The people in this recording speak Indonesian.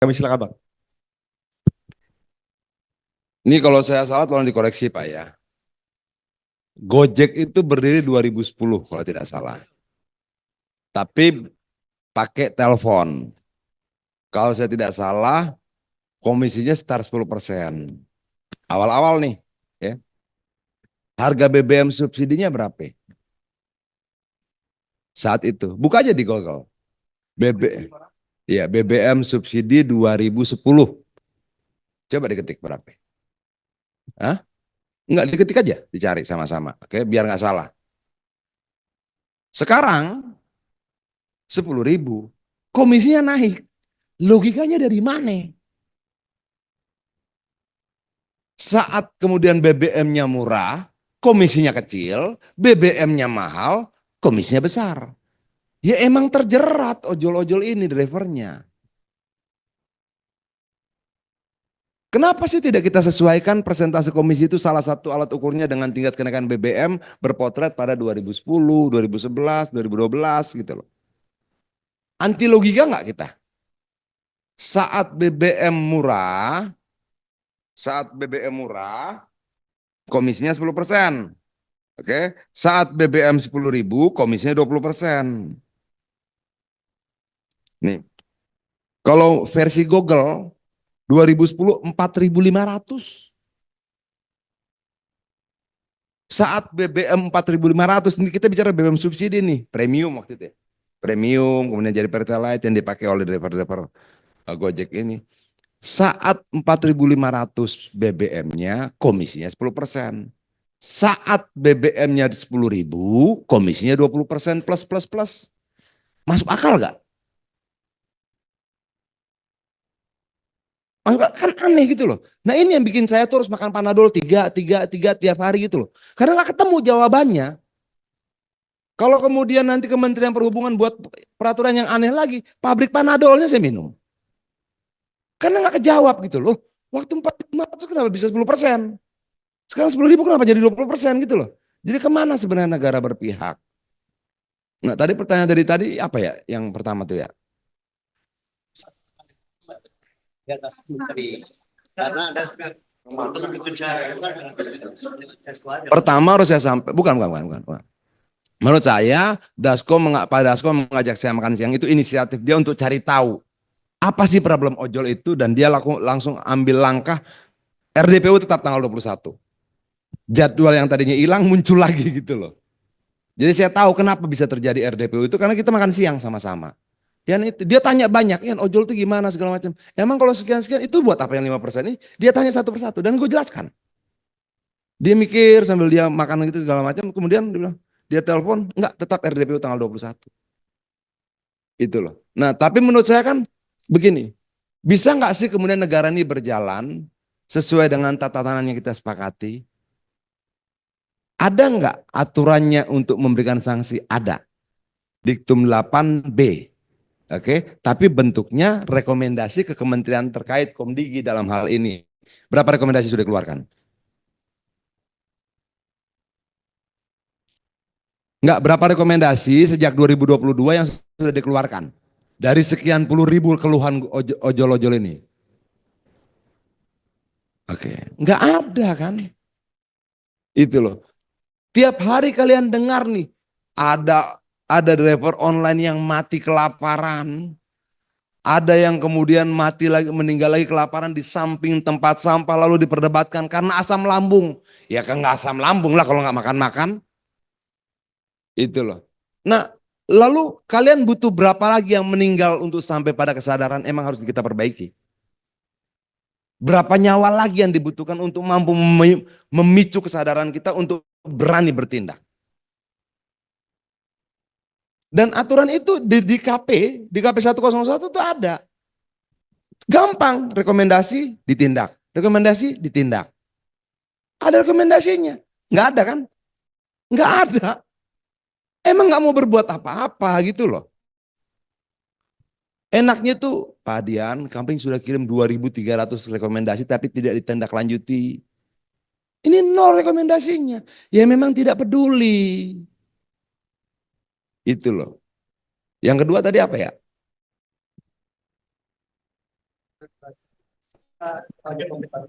Kami silakan Bang. Ini kalau saya salah tolong dikoreksi Pak ya. Gojek itu berdiri 2010 kalau tidak salah. Tapi pakai telepon. Kalau saya tidak salah komisinya sekitar 10%. Awal-awal nih. Ya. Harga BBM subsidinya berapa? Saat itu. Buka aja di Google. BBM subsidi 2010. Coba diketik berapa? Hah? Enggak, diketik aja. Dicari sama-sama. Oke, biar nggak salah. Sekarang 10.000. Komisinya naik. Logikanya dari mana? Saat kemudian BBM-nya murah, komisinya kecil, BBM-nya mahal, komisinya besar. Ya emang terjerat ojol-ojol ini drivernya. Kenapa sih tidak kita sesuaikan persentase komisi itu salah satu alat ukurnya dengan tingkat kenaikan BBM berpotret pada 2010, 2011, 2012 gitu loh. Anti logika nggak kita? Saat BBM murah, saat BBM murah, komisinya 10%. Oke, saat BBM 10.000, komisinya 20%. Nih, kalau versi Google 2010 4.500. Saat BBM 4.500, ini kita bicara BBM subsidi nih, premium waktu itu ya. Premium, kemudian jadi Pertalite yang dipakai oleh driver-driver Gojek ini. Saat 4.500 BBM-nya, komisinya 10%. Saat BBM-nya 10.000, komisinya 20% plus plus plus. Masuk akal nggak? Kan aneh gitu loh. Nah ini yang bikin saya terus makan Panadol tiga tiap hari gitu loh. Karena nggak ketemu jawabannya. Kalau kemudian nanti Kementerian Perhubungan buat peraturan yang aneh lagi, pabrik Panadolnya saya minum. Karena nggak kejawab gitu loh. Waktu 4.500 kenapa bisa 10%? Sekarang 10.000 kenapa jadi 20% gitu loh. Jadi kemana sebenarnya negara berpihak? Nah tadi pertanyaan dari tadi apa ya yang pertama tuh ya? Di atas menteri. Karena ada Pertama harus saya sampai, bukan. Menurut saya, Pak Dasko mengajak saya makan siang itu inisiatif dia untuk cari tahu apa sih problem ojol itu dan dia langsung ambil langkah RDPU tetap tanggal 21. Jadwal yang tadinya hilang muncul lagi gitu loh. Jadi saya tahu kenapa bisa terjadi RDPU itu karena kita makan siang sama-sama. Yan itu dia tanya banyak, Yan ojol itu gimana segala macam. Emang kalau sekian-sekian itu buat apa yang 5% ini? Dia tanya satu persatu dan gue jelaskan. Dia mikir sambil dia makan gitu segala macam, kemudian dia bilang, dia telepon, enggak tetap RDPU tanggal 21. Itu loh. Nah, tapi menurut saya kan begini, bisa nggak sih kemudian negara ini berjalan sesuai dengan tatanan yang kita sepakati? Ada nggak aturannya untuk memberikan sanksi? Ada. Diktum 8B. Oke, tapi bentuknya rekomendasi ke kementerian terkait Komdigi dalam hal ini. Berapa rekomendasi sudah dikeluarkan? Enggak, berapa rekomendasi sejak 2022 yang sudah dikeluarkan? Dari sekian puluh ribu keluhan ojol-ojol ini. Oke, enggak ada kan? Itu loh. Tiap hari kalian dengar nih, ada driver online yang mati kelaparan, ada yang kemudian mati lagi, meninggal lagi kelaparan di samping tempat sampah lalu diperdebatkan karena asam lambung. Ya kan nggak asam lambung lah kalau nggak makan-makan. Itu loh. Nah, lalu kalian butuh berapa lagi yang meninggal untuk sampai pada kesadaran emang harus kita perbaiki? Berapa nyawa lagi yang dibutuhkan untuk mampu memicu kesadaran kita untuk berani bertindak? Dan aturan itu di KP 101 itu ada. Gampang, rekomendasi ditindak. Rekomendasi ditindak. Ada rekomendasinya. Nggak ada kan? Nggak ada. Emang nggak mau berbuat apa-apa gitu loh. Enaknya tuh, Pak Dian, kami sudah kirim 2.300 rekomendasi tapi tidak ditindaklanjuti. Ini nol rekomendasinya. Ya memang tidak peduli. Itu loh. Yang kedua tadi apa ya? target pemerintahan